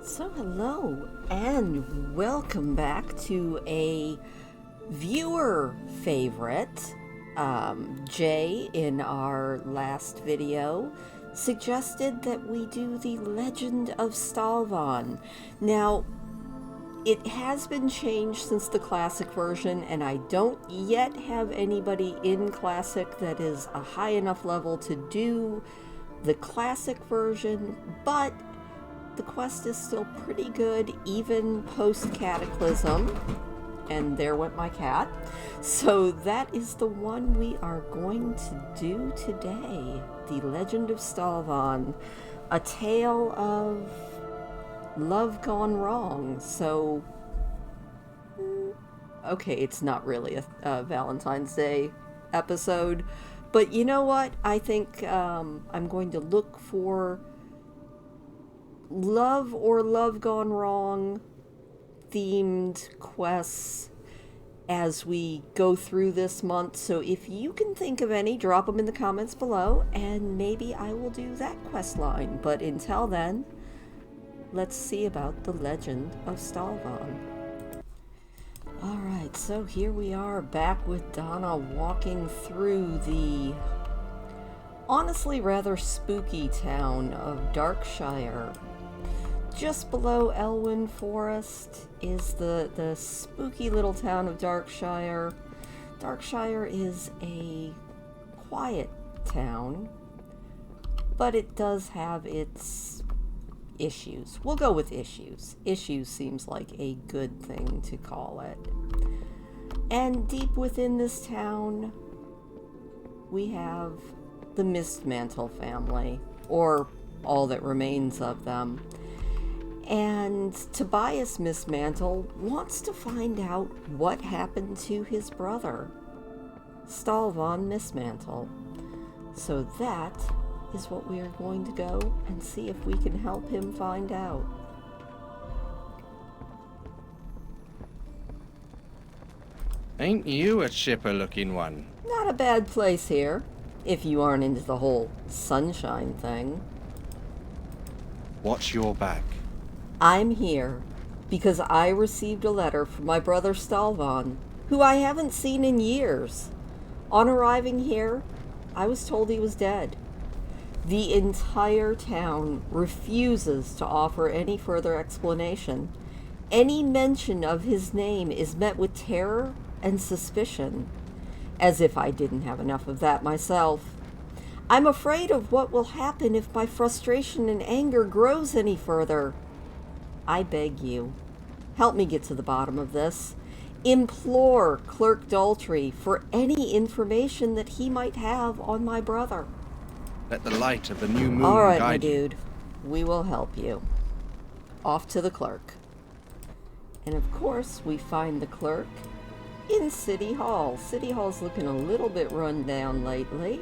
So hello and welcome back to a viewer favorite. Jay in our last video suggested that we do the Legend of Stalvan. Now, it has been changed since the classic version, and I don't yet have anybody in classic that is a high enough level to do the classic version, but the quest is still pretty good, even post-Cataclysm. And there went my cat. So that is the one we are going to do today. The Legend of Stalvan. A tale of love gone wrong. So, okay, it's not really a Valentine's Day episode. But you know what? I think I'm going to look for love or love gone wrong themed quests as we go through this month. So if you can think of any, drop them in the comments below and maybe I will do that quest line. But until then, let's see about the Legend of Stalvan. Alright, so here we are back with Donna walking through the honestly rather spooky town of Darkshire. Just below Elwyn Forest is the spooky little town of Darkshire. Darkshire is a quiet town, but it does have its issues. We'll go with issues. Issues seems like a good thing to call it. And deep within this town, we have the Mistmantle family, or all that remains of them. And Tobias Mistmantle wants to find out what happened to his brother, Stalvan Mistmantle. So that is what we are going to go and see if we can help him find out. Ain't you a chipper-looking one? Not a bad place here, if you aren't into the whole sunshine thing. Watch your back. I'm here because I received a letter from my brother Stalvan, who I haven't seen in years. On arriving here, I was told he was dead. The entire town refuses to offer any further explanation. Any mention of his name is met with terror and suspicion, as if I didn't have enough of that myself. I'm afraid of what will happen if my frustration and anger grows any further. I beg you, help me get to the bottom of this. Implore Clerk Daltrey for any information that he might have on my brother. Let the light of the new moon All right, guide my dude, we will help you. Off to the clerk. And of course, we find the clerk in City Hall. City Hall's looking a little bit run down lately.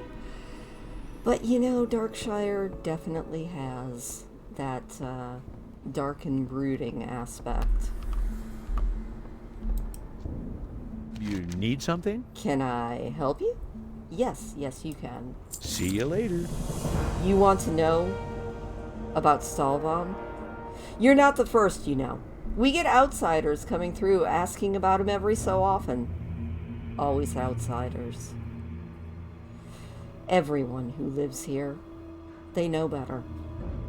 But you know, Darkshire definitely has that dark and brooding aspect. You need something? Can I help you? Yes, you can. See you later. You want to know about Stalvan? You're not the first, you know. We get outsiders coming through asking about him every so often. Always outsiders. Everyone who lives here, they know better.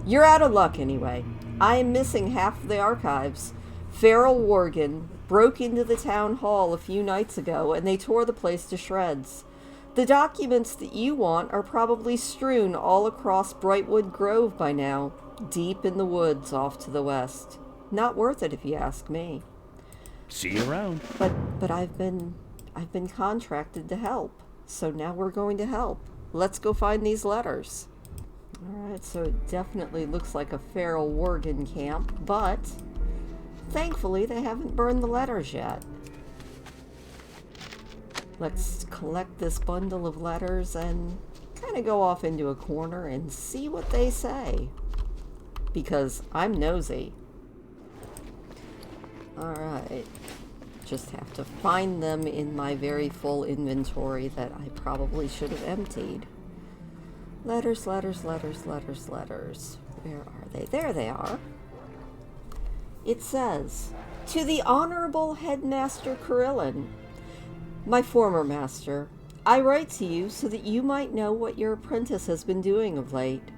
You're out of luck anyway. I am missing half of the archives. Feral Worgen broke into the town hall a few nights ago and they tore the place to shreds. The documents that you want are probably strewn all across Brightwood Grove by now, deep in the woods off to the west. Not worth it if you ask me. See you around. But I've been contracted to help. So now we're going to help. Let's go find these letters. Alright, so it definitely looks like a feral Worgen camp, but thankfully they haven't burned the letters yet. Let's collect this bundle of letters and kind of go off into a corner and see what they say. Because I'm nosy. Alright. Just have to find them in my very full inventory that I probably should have emptied. Letters. Where are they? There they are. It says, "To the Honorable Headmaster Kirillin, my former master, I write to you so that you might know what your apprentice has been doing of late.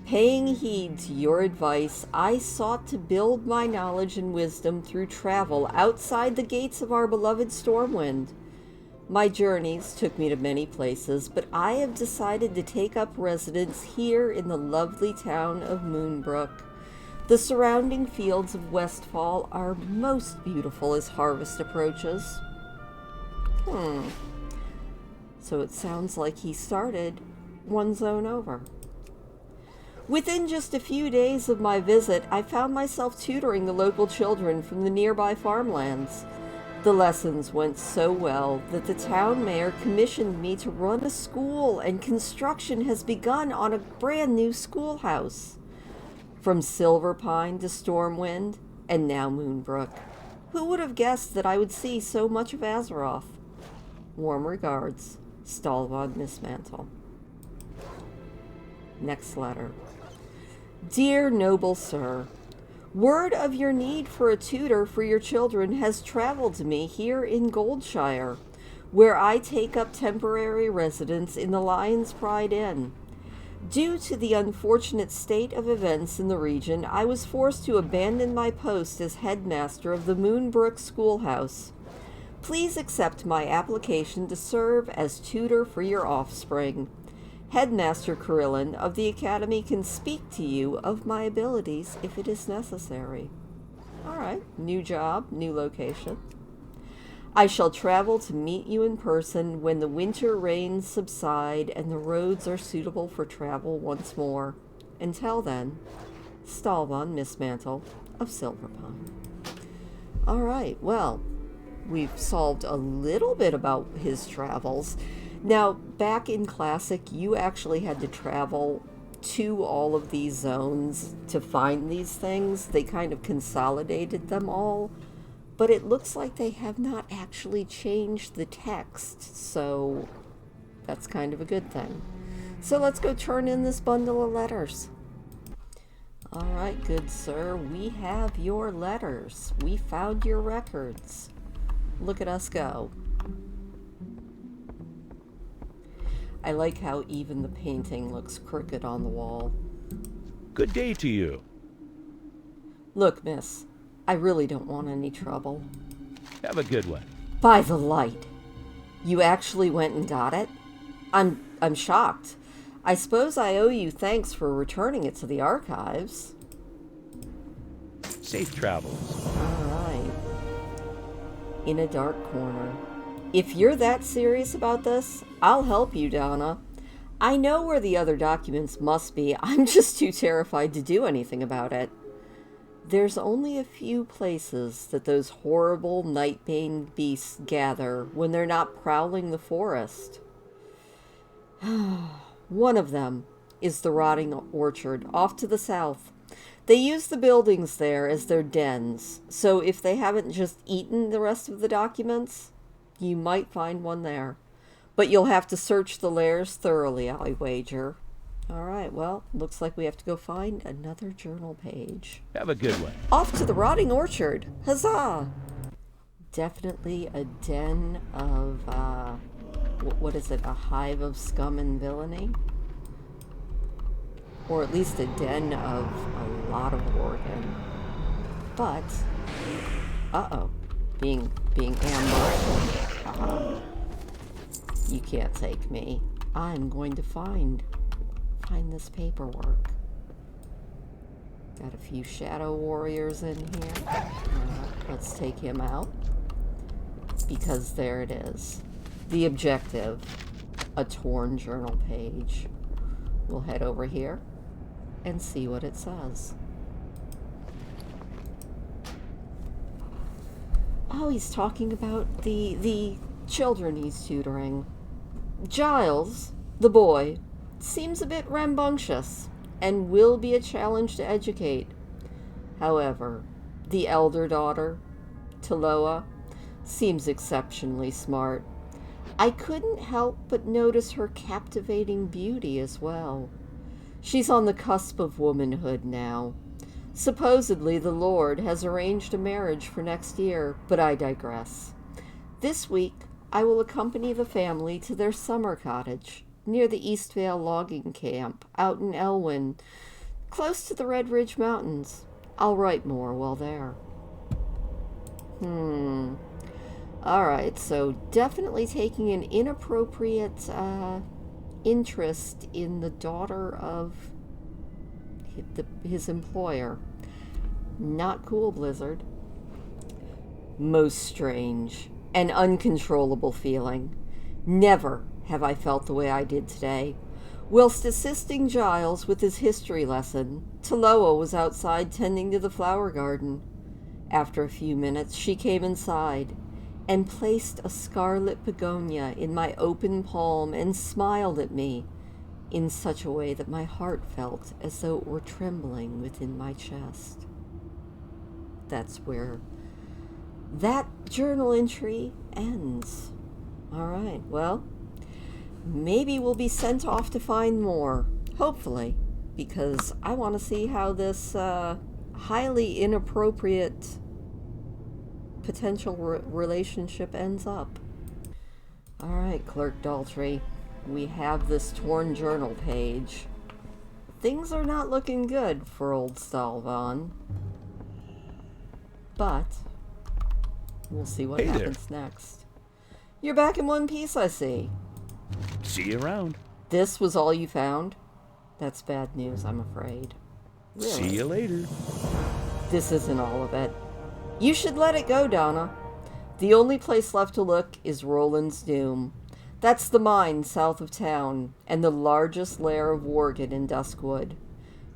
Paying heed to your advice, I sought to build my knowledge and wisdom through travel outside the gates of our beloved Stormwind. My journeys took me to many places, but I have decided to take up residence here in the lovely town of Moonbrook. The surrounding fields of Westfall are most beautiful as harvest approaches." So it sounds like he started one zone over. "Within just a few days of my visit, I found myself tutoring the local children from the nearby farmlands. The lessons went so well that the town mayor commissioned me to run a school, and construction has begun on a brand new schoolhouse. From Silverpine to Stormwind, and now Moonbrook. Who would have guessed that I would see so much of Azeroth? Warm regards, Stalvan Mismantle." Next letter. "Dear noble sir, word of your need for a tutor for your children has traveled to me here in Goldshire, where I take up temporary residence in the Lion's Pride Inn. Due to the unfortunate state of events in the region, I was forced to abandon my post as headmaster of the Moonbrook Schoolhouse. Please accept my application to serve as tutor for your offspring. Headmaster Kirillin of the Academy can speak to you of my abilities if it is necessary." All right, new job, new location. "I shall travel to meet you in person when the winter rains subside and the roads are suitable for travel once more. Until then, Stalvan Mismantle of Silverpine." All right, well, we've solved a little bit about his travels. Now, back in Classic, you actually had to travel to all of these zones to find these things. They kind of consolidated them all, but it looks like they have not actually changed the text, so that's kind of a good thing. So let's go turn in this bundle of letters. All right, good sir, we have your letters. We found your records. Look at us go. I like how even the painting looks crooked on the wall. Good day to you. "Look, miss, I really don't want any trouble." Have a good one. "By the light, you actually went and got it? I'm shocked. I suppose I owe you thanks for returning it to the archives." Safe travels. All right. In a dark corner. "If you're that serious about this, I'll help you, Donna. I know where the other documents must be. I'm just too terrified to do anything about it. There's only a few places that those horrible Nightbane beasts gather when they're not prowling the forest. One of them is the Rotting Orchard, off to the south. They use the buildings there as their dens, so if they haven't just eaten the rest of the documents, you might find one there. But you'll have to search the lairs thoroughly, I wager." All right, well, looks like we have to go find another journal page. Have a good one. "Off to the Rotting Orchard. Huzzah!" Definitely a den of, what is it, a hive of scum and villainy? Or at least a den of a lot of organ. But, uh-oh, being ambushed. You can't take me. I'm going to find this paperwork. Got a few shadow warriors in here. Let's take him out. Because there it is. The objective. A torn journal page. We'll head over here and see what it says. Oh, he's talking about the children he's tutoring. "Giles, the boy, seems a bit rambunctious and will be a challenge to educate. However, the elder daughter, Taloa, seems exceptionally smart. I couldn't help but notice her captivating beauty as well. She's on the cusp of womanhood now. Supposedly, the Lord has arranged a marriage for next year, but I digress. This week, I will accompany the family to their summer cottage near the Eastvale logging camp out in Elwyn, close to the Red Ridge Mountains. I'll write more while there. Alright, so definitely taking an inappropriate interest in the daughter of his employer. Not cool, Blizzard. Most strange and uncontrollable feeling. Never have I felt the way I did today. Whilst assisting Giles with his history lesson, Taloa was outside tending to the flower garden. After a few minutes, she came inside and placed a scarlet begonia in my open palm and smiled at me in such a way that my heart felt as though it were trembling within my chest. That's where that journal entry ends. All right, well, maybe we'll be sent off to find more, hopefully, because I want to see how this highly inappropriate potential relationship ends up. All right, Clerk Daltrey, we have this torn journal page. Things are not looking good for old Stalvan, but we'll see what happens next. You're back in one piece, I see. See you around. This was all you found? That's bad news, I'm afraid. Really? See you later. This isn't all of it. You should let it go, Donna. The only place left to look is Roland's Doom. That's the mine south of town, and the largest lair of Worgen in Duskwood.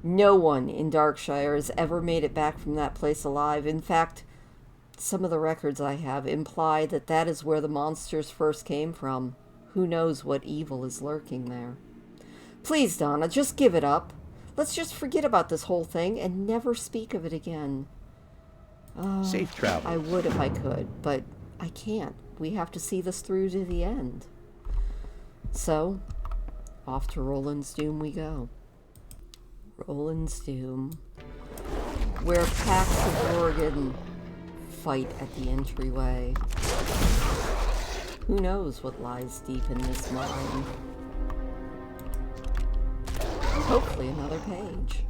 No one in Darkshire has ever made it back from that place alive. In fact, some of the records I have imply that that is where the monsters first came from. Who knows what evil is lurking there? Please, Donna, just give it up. Let's just forget about this whole thing and never speak of it again. Safe travel. I would if I could, but I can't. We have to see this through to the end. So, off to Roland's Doom we go. Roland's Doom, where packs of Worgen fight at the entryway. Who knows what lies deep in this mine? Hopefully another page.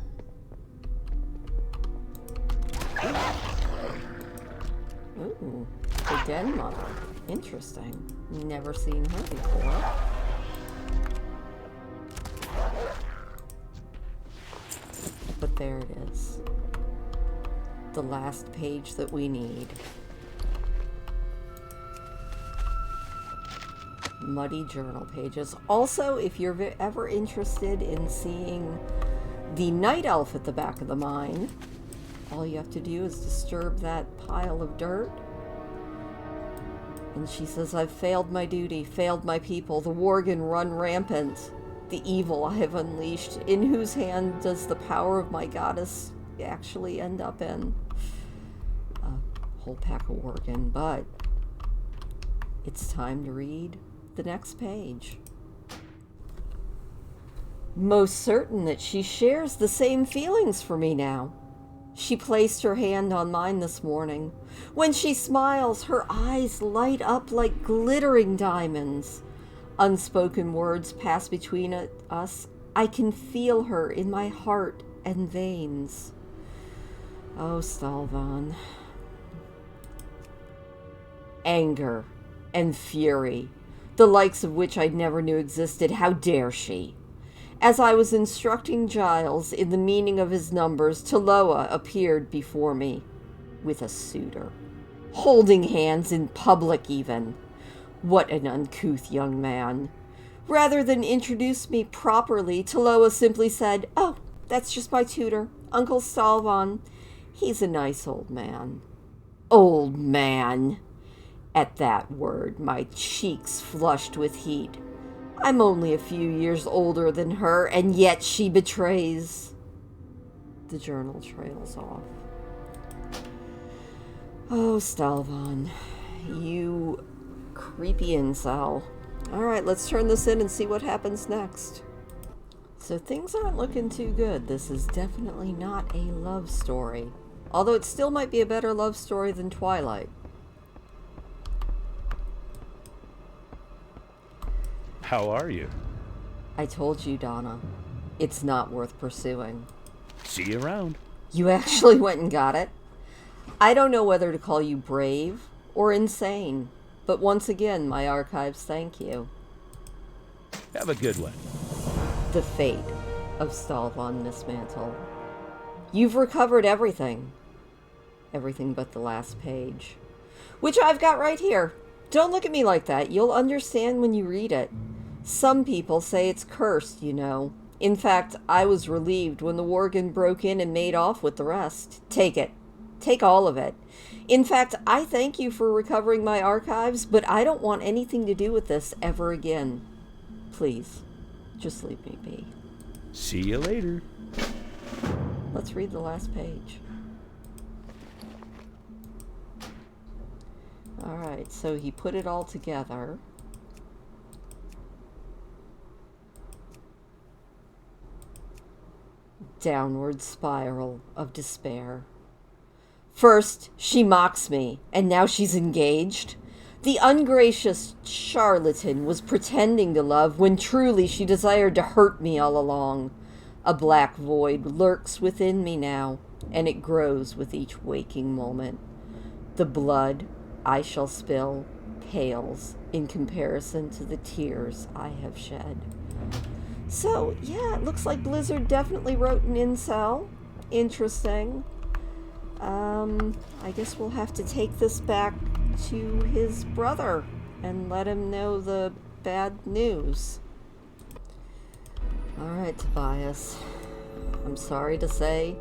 Ooh, the Den Mother. Interesting. Never seen her before. But there it is. The last page that we need. Muddy journal pages. Also, if you're ever interested in seeing the night elf at the back of the mine, all you have to do is disturb that pile of dirt. And she says, I've failed my duty, failed my people. The Worgen run rampant. The evil I have unleashed. In whose hand does the power of my goddess actually end up in? A whole pack of Worgen, but it's time to read the next page. Most certain that she shares the same feelings for me now. She placed her hand on mine this morning. When she smiles, her eyes light up like glittering diamonds. Unspoken words pass between us. I can feel her in my heart and veins. Oh, Stalvan. Anger and fury, the likes of which I never knew existed. How dare she? As I was instructing Giles in the meaning of his numbers, Taloa appeared before me with a suitor, holding hands in public even. What an uncouth young man. Rather than introduce me properly, Taloa simply said, "Oh, that's just my tutor, Uncle Stalvan. He's a nice old man." Old man! At that word, my cheeks flushed with heat. I'm only a few years older than her, and yet she betrays. The journal trails off. Oh, Stalvan, you creepy incel. All right, let's turn this in and see what happens next. So things aren't looking too good. This is definitely not a love story. Although it still might be a better love story than Twilight. How are you? I told you, Donna. It's not worth pursuing. See you around. You actually went and got it? I don't know whether to call you brave or insane, but once again, my archives thank you. Have a good one. The fate of Stalvan Mismantle. You've recovered everything. Everything but the last page. Which I've got right here. Don't look at me like that. You'll understand when you read it. Some people say it's cursed, you know. In fact, I was relieved when the Worgen broke in and made off with the rest. Take it. Take all of it. In fact, I thank you for recovering my archives, but I don't want anything to do with this ever again. Please, just leave me be. See you later. Let's read the last page. Alright, so he put it all together. Downward spiral of despair. First, she mocks me, and now she's engaged. The ungracious charlatan was pretending to love when truly she desired to hurt me all along. A black void lurks within me now, and it grows with each waking moment. The blood I shall spill pales in comparison to the tears I have shed. So, yeah, it looks like Blizzard definitely wrote an incel. Interesting. I guess we'll have to take this back to his brother and let him know the bad news. Alright, Tobias. I'm sorry to say,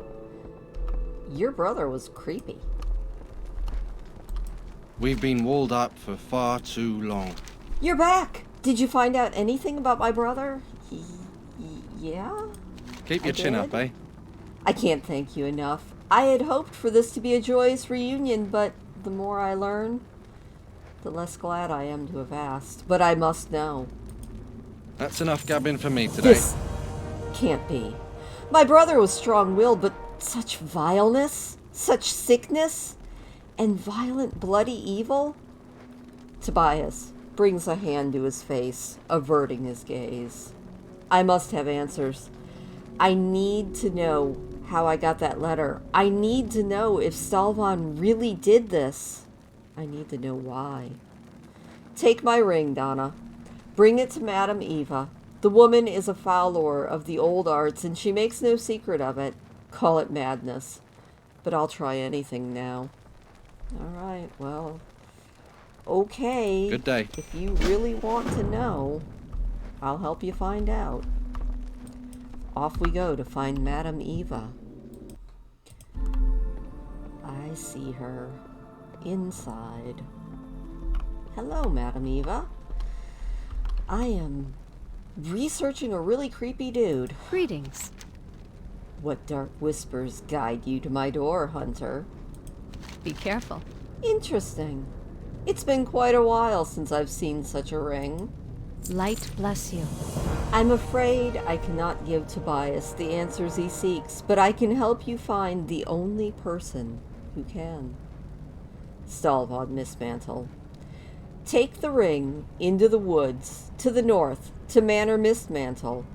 your brother was creepy. We've been walled up for far too long. You're back! Did you find out anything about my brother? Yeah? Keep your chin up, eh? I can't thank you enough. I had hoped for this to be a joyous reunion, but the more I learn, the less glad I am to have asked. But I must know. That's enough gabbing for me today. This can't be. My brother was strong-willed, but such vileness, such sickness, and violent bloody evil? Tobias brings a hand to his face, averting his gaze. I must have answers. I need to know how I got that letter. I need to know if Stalvan really did this. I need to know why. Take my ring, Donna. Bring it to Madame Eva. The woman is a follower of the old arts, and she makes no secret of it. Call it madness. But I'll try anything now. All right, well, okay. Good day. If you really want to know, I'll help you find out. Off we go to find Madame Eva. I see her inside. Hello, Madame Eva. I am researching a really creepy dude. Greetings. What dark whispers guide you to my door, Hunter? Be careful. Interesting. It's been quite a while since I've seen such a ring. Light bless you. I'm afraid I cannot give Tobias the answers he seeks, but I can help you find the only person who can. Stalvan Mismantle. Take the ring into the woods, to the north, to Manor Mistmantle,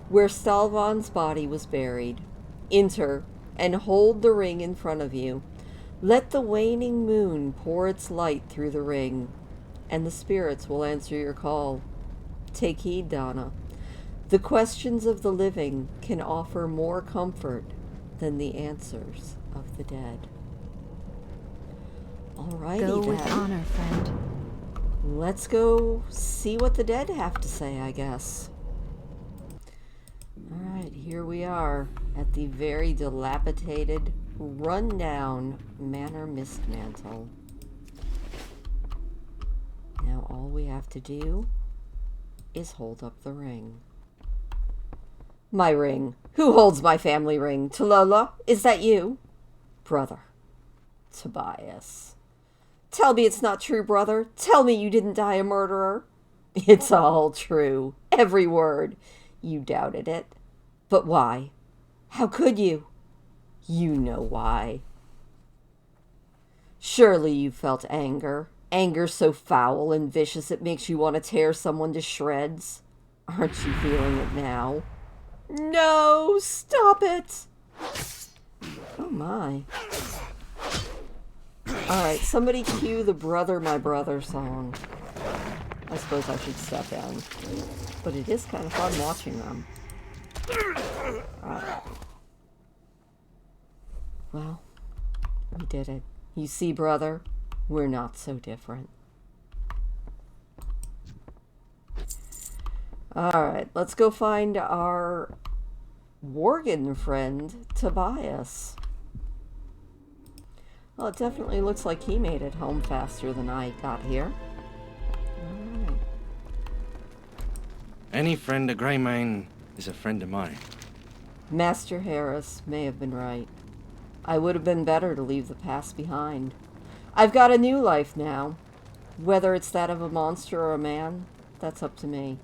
where Stalvan's body was buried. Enter, and hold the ring in front of you. Let the waning moon pour its light through the ring, and the spirits will answer your call. Take heed, Donna. The questions of the living can offer more comfort than the answers of the dead. Alrighty Go with then. honor, friend. Let's go see what the dead have to say, I guess. Alright, here we are at the very dilapidated, run-down Manor Mistmantle. Now all we have to do is hold up the ring. My ring. Who holds my family ring? Talola, is that you? Brother. Tobias. Tell me it's not true, brother. Tell me you didn't die a murderer. It's all true. Every word. You doubted it. But why? How could you? You know why. Surely you felt anger. Anger so foul and vicious it makes you want to tear someone to shreds. Aren't you feeling it now? No! Stop it! Oh my. Alright, somebody cue the Brother My Brother song. I suppose I should step in. But it is kind of fun watching them. Alright. Well, we did it. You see, brother, we're not so different. Alright, let's go find our Worgen friend, Tobias. Well, it definitely looks like he made it home faster than I got here. Alright. Any friend of Greymane is a friend of mine. Master Harris may have been right. I would have been better to leave the past behind. I've got a new life now. Whether it's that of a monster or a man, that's up to me.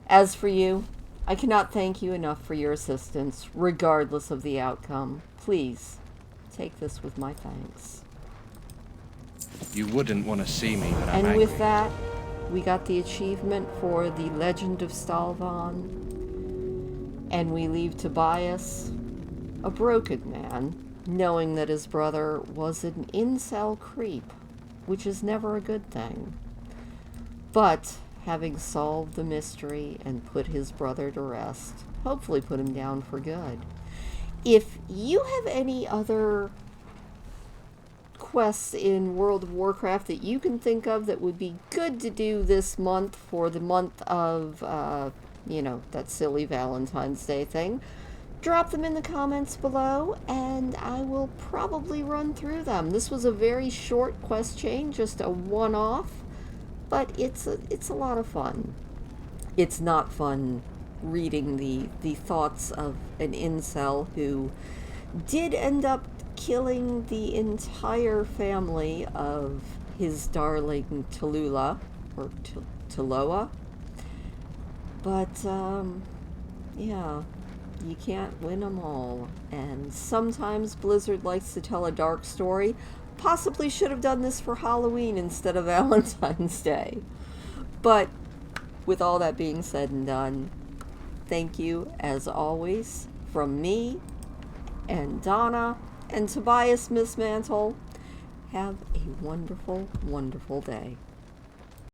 As for you, I cannot thank you enough for your assistance, regardless of the outcome. Please, take this with my thanks. You wouldn't want to see me when I'm And angry. with that, we got the achievement for the Legend of Stalvan. And we leave Tobias, a broken man, knowing that his brother was an incel creep, which is never a good thing. But having solved the mystery and put his brother to rest, hopefully put him down for good. If you have any other quests in World of Warcraft that you can think of that would be good to do this month for the month of, you know, that silly Valentine's Day thing, drop them in the comments below and I will probably run through them. This was a very short quest chain, just a one-off, but it's a lot of fun. It's not fun reading the thoughts of an incel who did end up killing the entire family of his darling Tallulah, or Taloa. But, yeah, you can't win them all. And sometimes Blizzard likes to tell a dark story. Possibly should have done this for Halloween instead of Valentine's Day. But with all that being said and done, thank you, as always, from me and Donna and Tobias Miss Mantle. Have a wonderful, wonderful day.